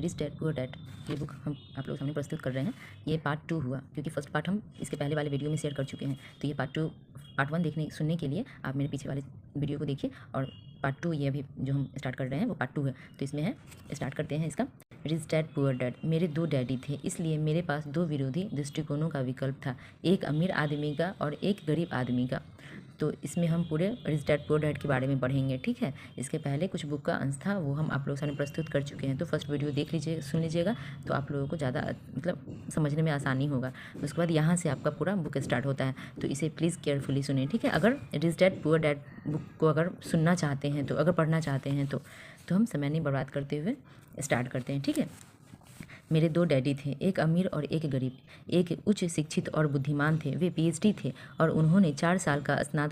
Rich dad poor dad ये book हम आप लोग सामने प्रस्तुत कर रहे हैं। ये पार्ट 2 हुआ, क्योंकि फर्स्ट पार्ट हम इसके पहले वाले वीडियो में शेयर कर चुके हैं। तो ये पार्ट 1 सुनने के लिए आप मेरे पीछे वाले वीडियो को देखिए, और पार्ट 2 ये अभी जो हम स्टार्ट कर रहे हैं वो पार्ट 2 है। तो इसमें है, स्टार्ट करते हैं इसका। Rich dad poor dad. मेरे 2 डैडी थे, इसलिए मेरे पास 2 विरोधी दृष्टिकोणों का विकल्प था, एक अमीर आदमी का और एक गरीब आदमी का। तो इसमें हम पूरे रिच डैड पुअर डैड के बारे में पढ़ेंगे, ठीक है। इसके पहले कुछ बुक का अंश था, वो हम आप लोगों सामने प्रस्तुत कर चुके हैं। तो फर्स्ट वीडियो देख लीजिए, सुन लीजिएगा, तो आप लोगों को ज़्यादा मतलब समझने में आसानी होगा। उसके बाद यहाँ से आपका पूरा बुक स्टार्ट होता है, तो इसे प्लीज़ केयरफुली सुनें, ठीक है। अगर rich dad poor dad book को अगर सुनना चाहते हैं, तो अगर पढ़ना चाहते हैं तो हम समय नहीं बर्बाद करते हुए स्टार्ट करते हैं, ठीक है। मेरे 2 डैडी थे, एक अमीर और एक गरीब। एक उच्च शिक्षित और बुद्धिमान थे, वे पीएचडी थे और उन्होंने 4 साल का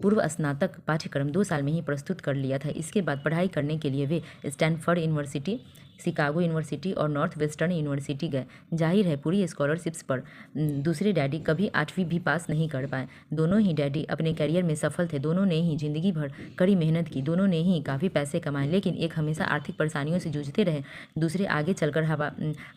पूर्व स्नातक पाठ्यक्रम 2 साल में ही प्रस्तुत कर लिया था। इसके बाद पढ़ाई करने के लिए वे स्टैनफोर्ड यूनिवर्सिटी, शिकागो यूनिवर्सिटी और नॉर्थ वेस्टर्न यूनिवर्सिटी गए। जाहिर है पूरी स्कॉलरशिप्स पर। दूसरे डैडी कभी 8वीं भी पास नहीं कर पाए। दोनों ही डैडी अपने करियर में सफल थे, दोनों ने ही जिंदगी भर कड़ी मेहनत की, दोनों ने ही काफ़ी पैसे कमाए, लेकिन एक हमेशा आर्थिक परेशानियों से जूझते रहे, दूसरे आगे चलकर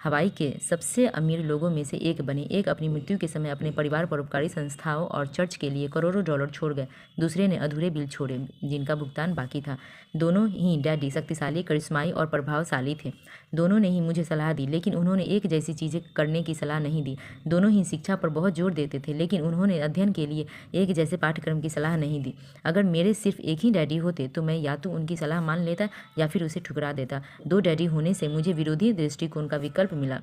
हवाई के सबसे अमीर लोगों में से एक बने। एक अपनी मृत्यु के समय अपने परिवार, परोपकारी संस्थाओं और चर्च के लिए करोड़ों डॉलर छोड़ गए, दूसरे ने अधूरे बिल छोड़े जिनका भुगतान बाकी था। दोनों ही डैडी शक्तिशाली, करिश्माई और प्रभावशाली थे। दोनों ने ही मुझे सलाह दी, लेकिन उन्होंने एक जैसी चीज़ें करने की सलाह नहीं दी। दोनों ही शिक्षा पर बहुत जोर देते थे, लेकिन उन्होंने अध्ययन के लिए एक जैसे पाठ्यक्रम की सलाह नहीं दी। अगर मेरे सिर्फ एक ही डैडी होते तो मैं या तो उनकी सलाह मान लेता या फिर उसे ठुकरा देता। 2 डैडी होने से मुझे विरोधी दृष्टिकोण का विकल्प मिला,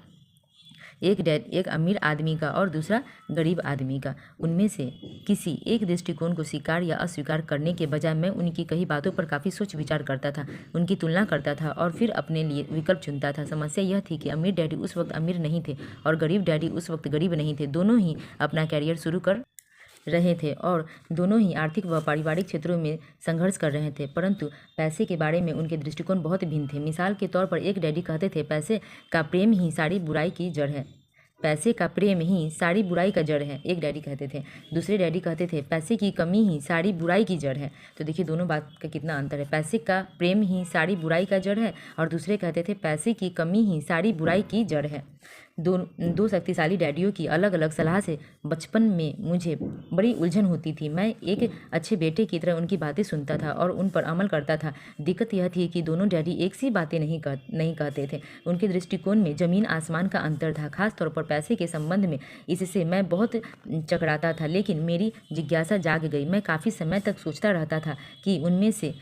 एक अमीर आदमी का और दूसरा गरीब आदमी का। उनमें से किसी एक दृष्टिकोण को स्वीकार या अस्वीकार करने के बजाय मैं उनकी कई बातों पर काफ़ी सोच विचार करता था, उनकी तुलना करता था और फिर अपने लिए विकल्प चुनता था। समस्या यह थी कि अमीर डैडी उस वक्त अमीर नहीं थे और गरीब डैडी उस वक्त गरीब नहीं थे। दोनों ही अपना कैरियर शुरू कर रहे थे और दोनों ही आर्थिक व पारिवारिक क्षेत्रों में संघर्ष कर रहे थे, परंतु पैसे के बारे में उनके दृष्टिकोण बहुत भिन्न थे। मिसाल के तौर पर एक डैडी कहते थे, पैसे का प्रेम ही सारी बुराई की जड़ है। पैसे का प्रेम ही सारी बुराई का जड़ है, एक डैडी कहते थे। दूसरे डैडी कहते थे, पैसे की कमी ही सारी बुराई की जड़ है। तो देखिए दोनों बात का कितना अंतर है। पैसे का प्रेम ही सारी बुराई का जड़ है और दूसरे कहते थे, पैसे की कमी ही सारी बुराई की जड़ है। दो शक्तिशाली डैडियों की अलग अलग सलाह से बचपन में मुझे बड़ी उलझन होती थी। मैं एक अच्छे बेटे की तरह उनकी बातें सुनता था और उन पर अमल करता था। दिक्कत यह थी कि दोनों डैडी एक सी बातें नहीं कहते थे। उनके दृष्टिकोण में ज़मीन आसमान का अंतर था, खासतौर पर पैसे के संबंध में। इससे मैं बहुत चकराता था, लेकिन मेरी जिज्ञासा जाग गई। मैं काफ़ी समय तक सोचता रहता था कि उनमें से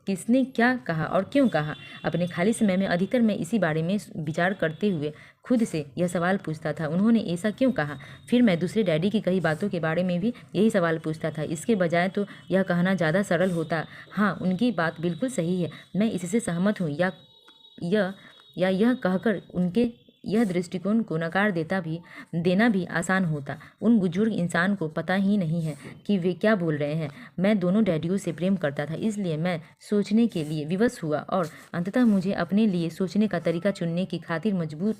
किसने क्या कहा और क्यों कहा। अपने खाली समय में अधिकतर मैं इसी बारे में विचार करते हुए खुद से यह सवाल पूछता था, उन्होंने ऐसा क्यों कहा। फिर मैं दूसरे डैडी की कई बातों के बारे में भी यही सवाल पूछता था। इसके बजाय तो यह कहना ज़्यादा सरल होता, हाँ उनकी बात बिल्कुल सही है, मैं इससे सहमत हूँ, या यह कहकर उनके यह दृष्टिकोण को नकार देना भी आसान होता। उन बुजुर्ग इंसान को पता ही नहीं है कि वे क्या बोल रहे हैं। मैं दोनों डैडियों से प्रेम करता था, इसलिए मैं सोचने के लिए विवश हुआ और अंततः मुझे अपने लिए सोचने का तरीका चुनने की खातिर मजबूर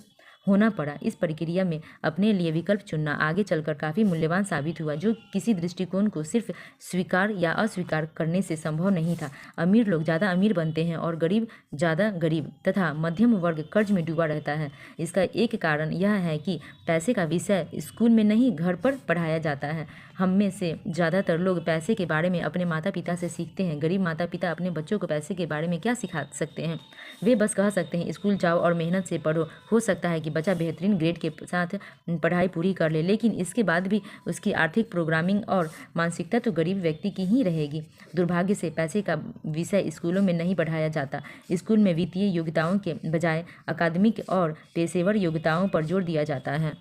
होना पड़ा। इस प्रक्रिया में अपने लिए विकल्प चुनना आगे चलकर काफ़ी मूल्यवान साबित हुआ, जो किसी दृष्टिकोण को सिर्फ स्वीकार या अस्वीकार करने से संभव नहीं था। अमीर लोग ज़्यादा अमीर बनते हैं और गरीब ज़्यादा गरीब तथा मध्यम वर्ग कर्ज में डूबा रहता है। इसका एक कारण यह है कि पैसे का विषय स्कूल में नहीं, घर पर पढ़ाया जाता है। हम में से ज़्यादातर लोग पैसे के बारे में अपने माता पिता से सीखते हैं। गरीब माता पिता अपने बच्चों को पैसे के बारे में क्या सिखा सकते हैं। वे बस कह सकते हैं, स्कूल जाओ और मेहनत से पढ़ो। हो सकता है कि बच्चा बेहतरीन ग्रेड के साथ पढ़ाई पूरी कर ले, लेकिन इसके बाद भी उसकी आर्थिक प्रोग्रामिंग और मानसिकता तो गरीब व्यक्ति की ही रहेगी। दुर्भाग्य से पैसे का विषय स्कूलों में नहीं पढ़ाया जाता। स्कूल में वित्तीय योग्यताओं के बजाय अकादमिक और पेशेवर योग्यताओं पर जोर दिया जाता है।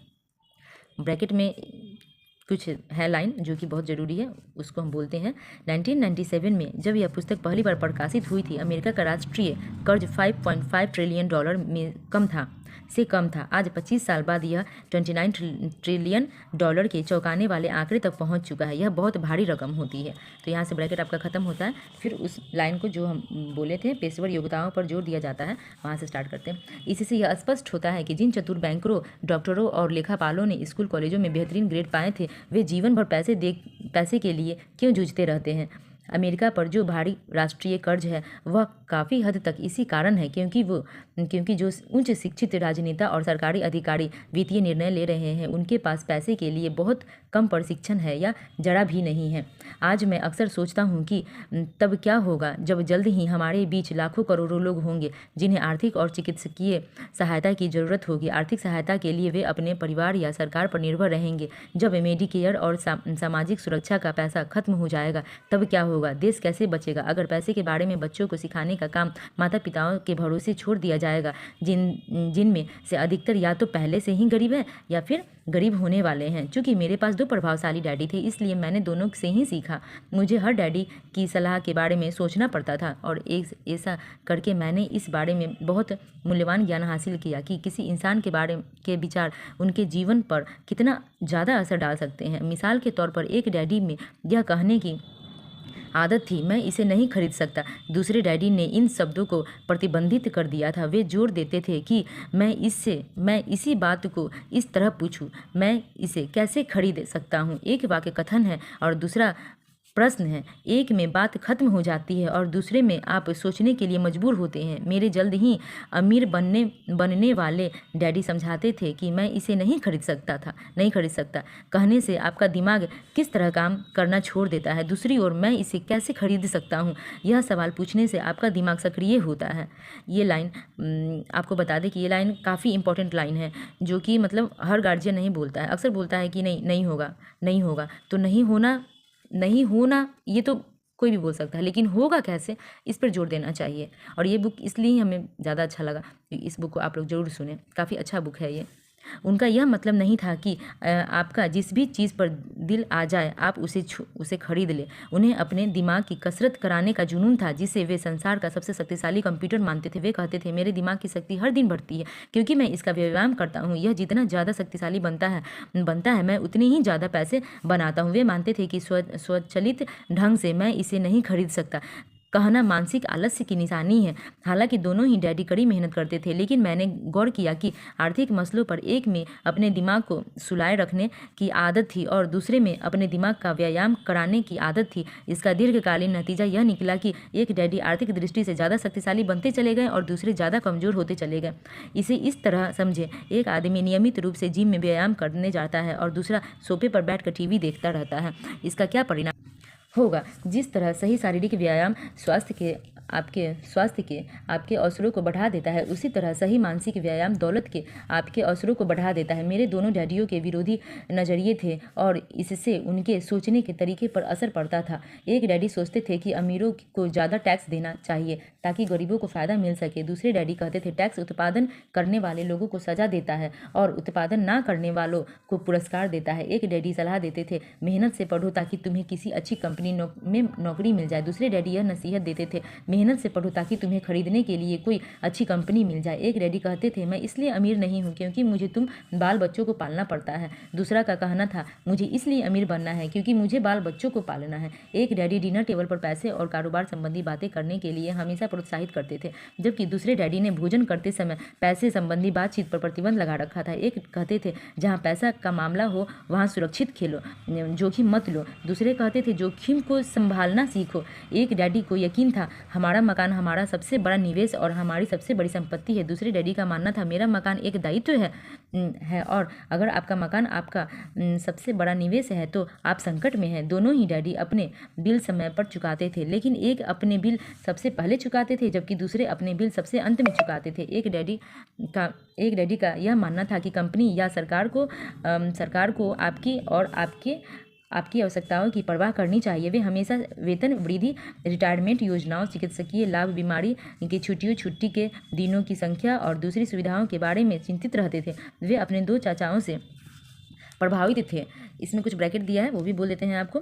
ब्रैकेट में कुछ है लाइन जो कि बहुत ज़रूरी है, उसको हम बोलते हैं। 1997 में जब यह पुस्तक पहली बार प्रकाशित हुई थी, अमेरिका का राष्ट्रीय कर्ज $5.5 ट्रिलियन में कम था। आज 25 साल बाद यह $29 ट्रिलियन के चौंकाने वाले आंकड़े तक पहुंच चुका है। यह बहुत भारी रकम होती है। तो यहाँ से ब्रैकेट आपका खत्म होता है। फिर उस लाइन को जो हम बोले थे, पेशेवर योग्यताओं पर जोर दिया जाता है, वहाँ से स्टार्ट करते हैं। इससे यह स्पष्ट होता है कि जिन चतुर बैंकरों, डॉक्टरों और लेखापालों ने स्कूल कॉलेजों में बेहतरीन ग्रेड पाए थे, वे जीवन भर पैसे के लिए क्यों जूझते रहते हैं। अमेरिका पर जो भारी राष्ट्रीय कर्ज है वह काफ़ी हद तक इसी कारण है क्योंकि जो उच्च शिक्षित राजनेता और सरकारी अधिकारी वित्तीय निर्णय ले रहे हैं उनके पास पैसे के लिए बहुत कम प्रशिक्षण है या जरा भी नहीं है। आज मैं अक्सर सोचता हूँ कि तब क्या होगा जब जल्द ही हमारे बीच लाखों करोड़ों लोग होंगे जिन्हें आर्थिक और चिकित्सकीय सहायता की ज़रूरत होगी। आर्थिक सहायता के लिए वे अपने परिवार या सरकार पर निर्भर रहेंगे। जब मेडिकेयर और सामाजिक सुरक्षा का पैसा खत्म हो जाएगा तब क्या होगा? देश कैसे बचेगा? अगर पैसे के बारे में बच्चों को सिखाने का काम माता पिताओं के भरोसे छोड़ दिया जाएगा जिनमें से अधिकतर या तो पहले से ही गरीब है या फिर गरीब होने वाले हैं। चूँकि मेरे पास 2 प्रभावशाली डैडी थे इसलिए मैंने दोनों से ही सीखा। मुझे हर डैडी की सलाह के बारे में सोचना पड़ता था और ऐसा करके मैंने इस बारे में बहुत मूल्यवान ज्ञान हासिल किया कि किसी इंसान के बारे के विचार उनके जीवन पर कितना ज़्यादा असर डाल सकते हैं। मिसाल के तौर पर एक डैडी में यह कहने की आदत थी, मैं इसे नहीं खरीद सकता। दूसरे डैडी ने इन शब्दों को प्रतिबंधित कर दिया था। वे जोर देते थे कि मैं इसी बात को इस तरह पूछूं, मैं इसे कैसे खरीद सकता हूँ। एक वाक्य कथन है और दूसरा प्रश्न है। एक में बात खत्म हो जाती है और दूसरे में आप सोचने के लिए मजबूर होते हैं। मेरे जल्द ही अमीर बनने वाले डैडी समझाते थे कि मैं इसे नहीं खरीद सकता कहने से आपका दिमाग किस तरह काम करना छोड़ देता है। दूसरी ओर मैं इसे कैसे खरीद सकता हूँ यह सवाल पूछने से आपका दिमाग सक्रिय होता है। ये लाइन आपको बता दें कि ये लाइन काफ़ी इंपॉर्टेंट लाइन है जो कि मतलब हर गार्जियन नहीं बोलता है। अक्सर बोलता है कि नहीं होगा तो नहीं होना ये तो कोई भी बोल सकता है, लेकिन होगा कैसे इस पर जोर देना चाहिए। और ये बुक इसलिए हमें ज़्यादा अच्छा लगा कि इस बुक को आप लोग ज़रूर सुने, काफ़ी अच्छा बुक है ये। उनका यह मतलब नहीं था कि आपका जिस भी चीज़ पर दिल आ जाए आप उसे खरीद लें। उन्हें अपने दिमाग की कसरत कराने का जुनून था जिसे वे संसार का सबसे शक्तिशाली कंप्यूटर मानते थे। वे कहते थे मेरे दिमाग की शक्ति हर दिन बढ़ती है क्योंकि मैं इसका व्यायाम करता हूँ। यह जितना ज़्यादा शक्तिशाली बनता है मैं उतने ही ज़्यादा पैसे बनाता हूँ। वे मानते थे कि स्वचालित ढंग से मैं इसे नहीं खरीद सकता कहना मानसिक आलस्य की निशानी है। हालांकि दोनों ही डैडी कड़ी मेहनत करते थे, लेकिन मैंने गौर किया कि आर्थिक मसलों पर एक में अपने दिमाग को सुलाए रखने की आदत थी और दूसरे में अपने दिमाग का व्यायाम कराने की आदत थी। इसका दीर्घकालीन नतीजा यह निकला कि एक डैडी आर्थिक दृष्टि से ज़्यादा शक्तिशाली बनते चले गए और दूसरे ज़्यादा कमज़ोर होते चले गए। इसे इस तरह समझे, एक आदमी नियमित रूप से जिम में व्यायाम करने जाता है और दूसरा सोफे पर बैठकर टीवी देखता रहता है। इसका क्या परिणाम होगा? जिस तरह सही शारीरिक व्यायाम आपके आपके अवसरों को बढ़ा देता है उसी तरह सही मानसिक व्यायाम दौलत के आपके अवसरों को बढ़ा देता है। मेरे दोनों डैडियों के विरोधी नज़रिए थे और इससे उनके सोचने के तरीके पर असर पड़ता था। एक डैडी सोचते थे कि अमीरों को ज़्यादा टैक्स देना चाहिए ताकि गरीबों को फ़ायदा मिल सके। दूसरे डैडी कहते थे टैक्स उत्पादन करने वाले लोगों को सज़ा देता है और उत्पादन ना करने वालों को पुरस्कार देता है। एक डैडी सलाह देते थे मेहनत से पढ़ो ताकि तुम्हें किसी अच्छी कंपनी में नौकरी मिल जाए। दूसरे डैडी यह नसीहत देते थे मेहनत से पढ़ो ताकि तुम्हें खरीदने के लिए कोई अच्छी कंपनी मिल जाए। एक डैडी कहते थे मैं इसलिए अमीर नहीं हूँ क्योंकि मुझे तुम बाल बच्चों को पालना पड़ता है। दूसरा का कहना था मुझे इसलिए अमीर बनना है क्योंकि मुझे बाल बच्चों को पालना है। एक डैडी डिनर टेबल पर पैसे और कारोबार संबंधी बातें करने के लिए हमेशा प्रोत्साहित करते थे, जबकि दूसरे डैडी ने भोजन करते समय पैसे संबंधी बातचीत पर प्रतिबंध लगा रखा था। एक कहते थे जहाँ पैसा का मामला हो वहाँ सुरक्षित खेलो, जोखिम मत लो। दूसरे कहते थे जोखिम को संभालना सीखो। एक डैडी को यकीन था हमारा मकान हमारा सबसे बड़ा निवेश और हमारी सबसे बड़ी संपत्ति है। दूसरे डैडी का मानना था मेरा मकान एक दायित्व है और अगर आपका मकान आपका सबसे बड़ा निवेश है तो आप संकट में हैं। दोनों ही डैडी अपने बिल समय पर चुकाते थे, लेकिन एक अपने बिल सबसे पहले चुकाते थे जबकि दूसरे अपने बिल सबसे अंत में चुकाते थे। एक डैडी का यह मानना था कि कंपनी या सरकार को आपकी आवश्यकताओं की परवाह करनी चाहिए। वे हमेशा वेतन वृद्धि, रिटायरमेंट योजनाओं, चिकित्सकीय लाभ, बीमारी की छुट्टियों, छुट्टी के दिनों की संख्या और दूसरी सुविधाओं के बारे में चिंतित रहते थे। वे अपने 2 चाचाओं से प्रभावित थे। इसमें कुछ ब्रैकेट दिया है वो भी बोल देते हैं आपको।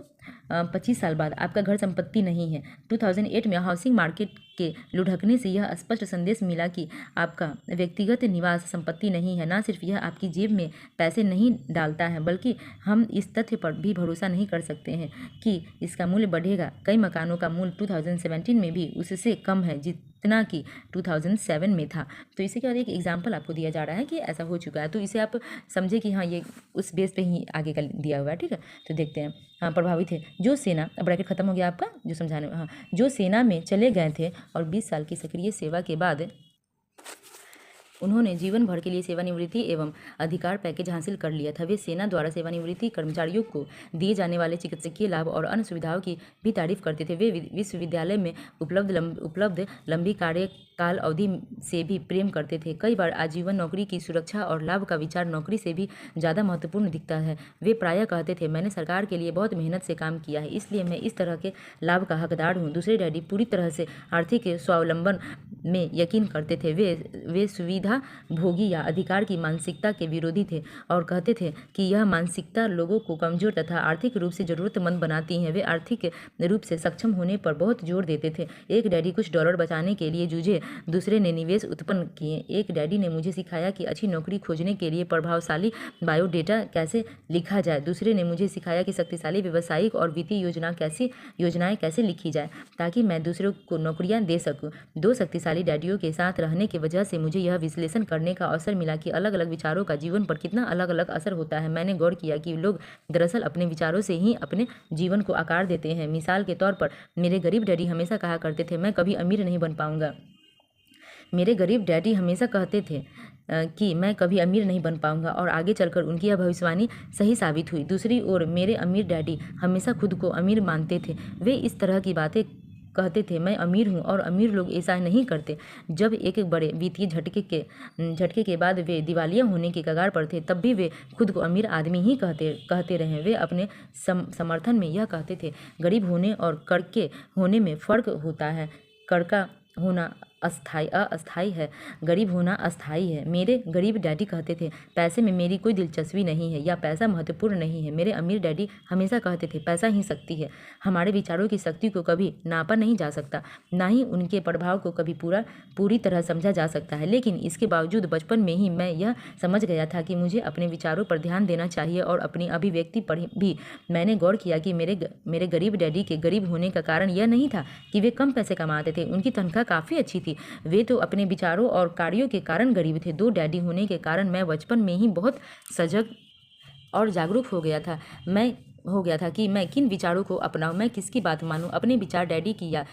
25 साल बाद आपका घर संपत्ति नहीं है। 2008 में हाउसिंग मार्केट के लुढ़कने से यह स्पष्ट संदेश मिला कि आपका व्यक्तिगत निवास संपत्ति नहीं है। न सिर्फ यह आपकी जेब में पैसे नहीं डालता है बल्कि हम इस तथ्य पर भी भरोसा नहीं कर सकते हैं कि इसका मूल्य बढ़ेगा। कई मकानों का मूल्य 2017 में भी उससे कम है जितना कि 2007 में था। तो इसी के बाद एक एग्जाम्पल आपको दिया जा रहा है कि ऐसा हो चुका है, तो इसे आप समझे कि हाँ ये उस बेस पे ही आगे का दिया हुआ है। ठीक है, तो देखते हैं। हाँ, प्रभावित है जो सेना, अब ब्रैकेट खत्म हो गया आपका जो समझाने। हाँ, जो सेना में चले गए थे और 20 साल की सक्रिय सेवा के बाद उन्होंने जीवन भर के लिए सेवानिवृत्ति एवं अधिकार पैकेज हासिल कर लिया था। वे सेना द्वारा सेवानिवृत्ति कर्मचारियों को दिए जाने वाले चिकित्सकीय लाभ और अन्य सुविधाओं की भी तारीफ करते थे। वे विश्वविद्यालय में उपलब्ध लंबी कार्यकाल अवधि से भी प्रेम करते थे। कई बार आजीवन नौकरी की सुरक्षा और लाभ का विचार नौकरी से भी ज़्यादा महत्वपूर्ण दिखता है। वे प्रायः कहते थे, मैंने सरकार के लिए बहुत मेहनत से काम किया है, इसलिए मैं इस तरह के लाभ का हकदार हूँ। दूसरे डैडी पूरी तरह से आर्थिक स्वावलंबन में यकीन करते थे। वे सुविधा भोगी या अधिकार की मानसिकता के विरोधी थे और कहते थे कि यह मानसिकता लोगों को कमजोर तथा आर्थिक रूप से जरूरतमंद बनाती है। वे आर्थिक रूप से सक्षम होने पर बहुत जोर देते थे। एक डैडी कुछ डॉलर बचाने के लिए जूझे, दूसरे ने निवेश उत्पन्न किए। एक डैडी ने मुझे सिखाया कि अच्छी नौकरी खोजने के लिए प्रभावशाली बायोडेटा कैसे लिखा जाए। दूसरे ने मुझे सिखाया कि शक्तिशाली व्यावसायिक और वित्तीय योजनाएं कैसे लिखी जाए ताकि मैं दूसरों को नौकरियां दे सकूं। दो शक्तिशाली डैडियों के साथ रहने की वजह से मुझे यह विश्लेषण करने का अवसर मिला कि अलग अलग विचारों का जीवन पर कितना अलग अलग असर होता है। मैंने गौर किया कि लोग दरअसल अपने विचारों से ही अपने जीवन को आकार देते हैं। मिसाल के तौर पर मेरे गरीब डैडी हमेशा कहा करते थे, मैं कभी अमीर नहीं बन पाऊंगा। मेरे गरीब डैडी हमेशा कहते थे कि मैं कभी अमीर नहीं बन पाऊंगा और आगे चलकर उनकी यह भविष्यवाणी सही साबित हुई। दूसरी ओर मेरे अमीर डैडी हमेशा खुद को अमीर मानते थे। वे इस तरह की बातें कहते थे, मैं अमीर हूँ और अमीर लोग ऐसा नहीं करते। जब एक बड़े वित्तीय झटके के बाद वे दिवालिया होने के कगार पर थे, तब भी वे खुद को अमीर आदमी ही कहते रहे। वे अपने समर्थन में यह कहते थे, गरीब होने और करके होने में फ़र्क होता है। करका होना अस्थाई है, गरीब होना अस्थाई है। मेरे गरीब डैडी कहते थे, पैसे में मेरी कोई दिलचस्पी नहीं है या पैसा महत्वपूर्ण नहीं है। मेरे अमीर डैडी हमेशा कहते थे, पैसा ही शक्ति है। हमारे विचारों की शक्ति को कभी नापा नहीं जा सकता, ना ही उनके प्रभाव को कभी पूरी तरह समझा जा सकता है। लेकिन इसके बावजूद बचपन में ही मैं यह समझ गया था कि मुझे अपने विचारों पर ध्यान देना चाहिए और अपनी अभिव्यक्ति पर भी। मैंने गौर किया कि मेरे गरीब डैडी के गरीब होने का कारण यह नहीं था कि वे कम पैसे कमाते थे। उनकी तनख्वाह काफ़ी अच्छी थी। वे तो अपने विचारों और कार्यों के कारण गरीब थे। दो डैडी होने के कारण मैं बचपन में ही बहुत सजग और जागरूक हो गया था कि मैं किन विचारों को अपनाऊं, मैं किसकी बात मानूं, अपने विचार डैडी की या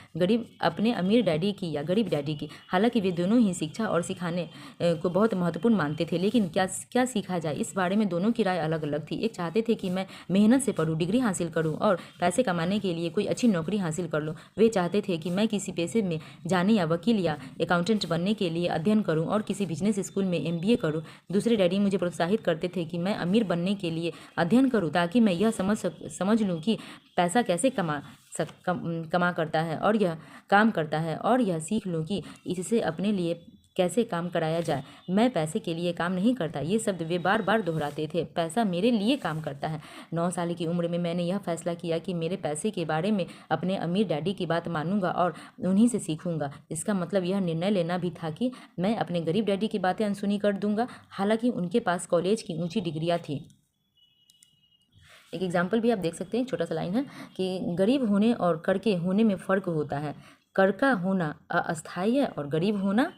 अपने अमीर डैडी की या गरीब डैडी की। हालांकि वे दोनों ही शिक्षा और सिखाने को बहुत महत्वपूर्ण मानते थे, लेकिन क्या सीखा जाए इस बारे में दोनों की राय अलग अलग थी। एक चाहते थे कि मैं मेहनत से पढूं, डिग्री हासिल करूं और पैसे कमाने के लिए कोई अच्छी नौकरी हासिल कर लूँ। वे चाहते थे कि मैं किसी पेशे में जाने या वकील या अकाउंटेंट बनने के लिए अध्ययन करूँ और किसी बिजनेस स्कूल में MBA करूँ। दूसरे डैडी मुझे प्रोत्साहित करते थे कि मैं अमीर बनने के लिए अध्ययन करूँ ताकि मैं यह समझ लूँ कि पैसा कैसे कमा करता है और यह काम करता है, और यह सीख लूँ कि इससे अपने लिए कैसे काम कराया जाए। मैं पैसे के लिए काम नहीं करता, ये शब्द वे बार बार दोहराते थे। पैसा मेरे लिए काम करता है। 9 साल की उम्र में मैंने यह फैसला किया कि मेरे पैसे के बारे में अपने अमीर डैडी की बात मानूंगा और उन्हीं से सीखूंगा। इसका मतलब यह निर्णय लेना भी था कि मैं अपने गरीब डैडी की बातें अनसुनी कर दूंगा, हालांकि उनके पास कॉलेज की ऊँची डिग्रियाँ थी। एक एग्जाम्पल भी आप देख सकते हैं, छोटा सा लाइन है कि गरीब होने और करके होने में फ़र्क होता है। करका होना अस्थायी है और गरीब होना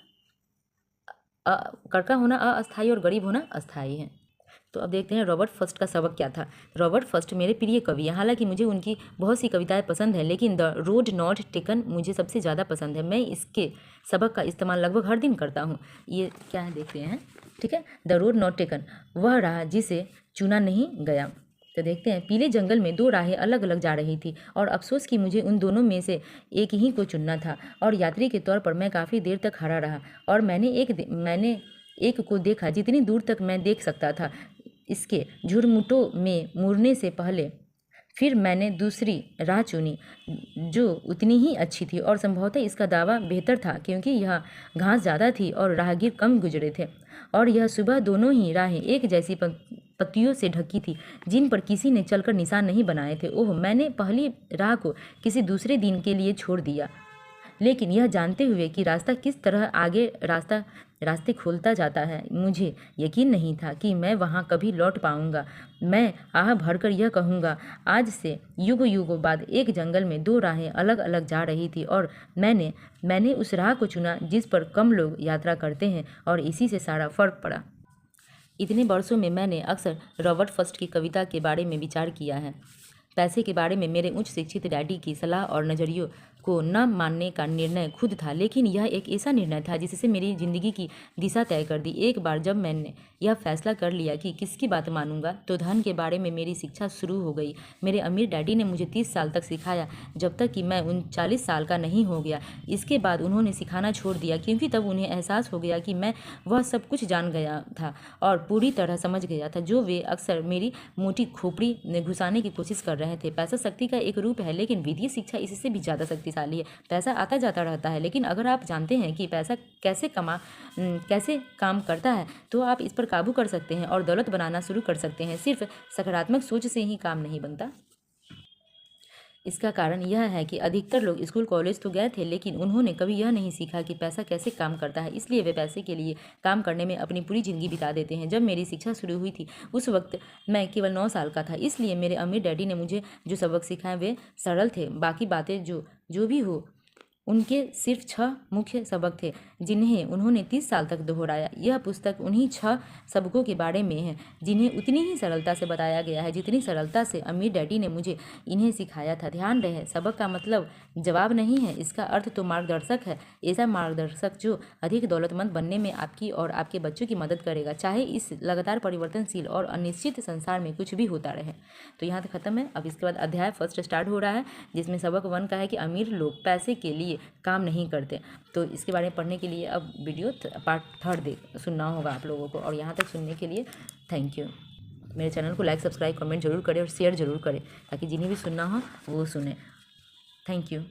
करका होना अस्थायी और गरीब होना अस्थायी है। तो अब देखते हैं रॉबर्ट फर्स्ट का सबक क्या था। रॉबर्ट फर्स्ट मेरे प्रिय कवि हैं। हालांकि मुझे उनकी बहुत सी कविताएं पसंद हैं, लेकिन द रोड नॉट टेकन मुझे सबसे ज़्यादा पसंद है। मैं इसके सबक का इस्तेमाल लगभग हर दिन करता हूँ। ये क्या है देखते हैं, ठीक है। द रोड नॉट टेकन, वह राह जिसे चुना नहीं गया। तो देखते हैं, पीले जंगल में 2 राहें अलग अलग जा रही थी और अफसोस कि मुझे उन दोनों में से एक ही को चुनना था, और यात्री के तौर पर मैं काफ़ी देर तक खड़ा रहा और मैंने एक को देखा जितनी दूर तक मैं देख सकता था, इसके झुरमुटों में मुड़ने से पहले। फिर मैंने दूसरी राह चुनी जो उतनी ही अच्छी थी और संभवतः इसका दावा बेहतर था क्योंकि यह घास ज़्यादा थी और राहगीर कम गुजरे थे, और यह सुबह दोनों ही राहें एक जैसी पत्तियों से ढकी थी जिन पर किसी ने चलकर निशान नहीं बनाए थे। ओह, मैंने पहली राह को किसी दूसरे दिन के लिए छोड़ दिया। लेकिन यह जानते हुए कि रास्ता किस तरह आगे रास्ते खोलता जाता है, मुझे यकीन नहीं था कि मैं वहाँ कभी लौट पाऊँगा। मैं आह भरकर यह कहूँगा, आज से युगों बाद एक जंगल में दो राहें अलग अलग जा रही थी और मैंने उस राह को चुना जिस पर कम लोग यात्रा करते हैं, और इसी से सारा फर्क पड़ा। इतने वर्षों में मैंने अक्सर रॉबर्ट फर्स्ट की कविता के बारे में विचार किया है। पैसे के बारे में मेरे उच्च शिक्षित डैडी की सलाह और नज़रियों को न मानने का निर्णय खुद था, लेकिन यह एक ऐसा निर्णय था जिससे मेरी ज़िंदगी की दिशा तय कर दी। एक बार जब मैंने यह फैसला कर लिया कि किसकी बात मानूंगा, तो धन के बारे में मेरी शिक्षा शुरू हो गई। मेरे अमीर डैडी ने मुझे 30 साल तक सिखाया, जब तक कि मैं 39 साल का नहीं हो गया। इसके बाद उन्होंने सिखाना छोड़ दिया, क्योंकि तब उन्हें एहसास हो गया कि मैं वह सब कुछ जान गया था और पूरी तरह समझ गया था जो वे अक्सर मेरी मोटी खोपड़ी में घुसाने की कोशिश कर रहे थे। पैसा शक्ति का एक रूप है, लेकिन वित्तीय शिक्षा इससे भी ज़्यादा शक्तिशाली है। पैसा आता जाता रहता है, लेकिन अगर आप जानते हैं कि पैसा कैसे काम करता है, तो आप इस पर काबू कर सकते हैं और दौलत बनाना शुरू कर सकते हैं। सिर्फ सकारात्मक सोच से ही काम नहीं बनता। इसका कारण यह है कि अधिकतर लोग स्कूल कॉलेज तो गए थे, लेकिन उन्होंने कभी यह नहीं सीखा कि पैसा कैसे काम करता है। इसलिए वे पैसे के लिए काम करने में अपनी पूरी ज़िंदगी बिता देते हैं। जब मेरी शिक्षा शुरू हुई थी, उस वक्त मैं केवल 9 साल का था। इसलिए मेरे अमीर डैडी ने मुझे जो सबक सिखाए वे सरल थे। बाकी बातें जो भी हो, उनके सिर्फ 6 मुख्य सबक थे जिन्हें उन्होंने 30 साल तक दोहराया। यह पुस्तक उन्हीं 6 सबकों के बारे में है जिन्हें उतनी ही सरलता से बताया गया है जितनी सरलता से अमीर डैडी ने मुझे इन्हें सिखाया था। ध्यान रहे, सबक का मतलब जवाब नहीं है, इसका अर्थ तो मार्गदर्शक है। ऐसा मार्गदर्शक जो अधिक दौलतमंद बनने में आपकी और आपके बच्चों की मदद करेगा, चाहे इस लगातार परिवर्तनशील और अनिश्चित संसार में कुछ भी होता रहे। तो यहाँ तक खत्म है। अब इसके बाद अध्याय फर्स्ट स्टार्ट हो रहा है, जिसमें सबक 1 का है कि अमीर लोग पैसे के लिए काम नहीं करते। तो इसके बारे में पढ़ने के लिए अब वीडियो पार्ट 3 सुनना होगा आप लोगों को। और यहाँ तक सुनने के लिए थैंक यू। मेरे चैनल को लाइक, सब्सक्राइब, कमेंट जरूर करें और शेयर जरूर करें, ताकि जिन्हें भी सुनना हो वो सुने। Thank you.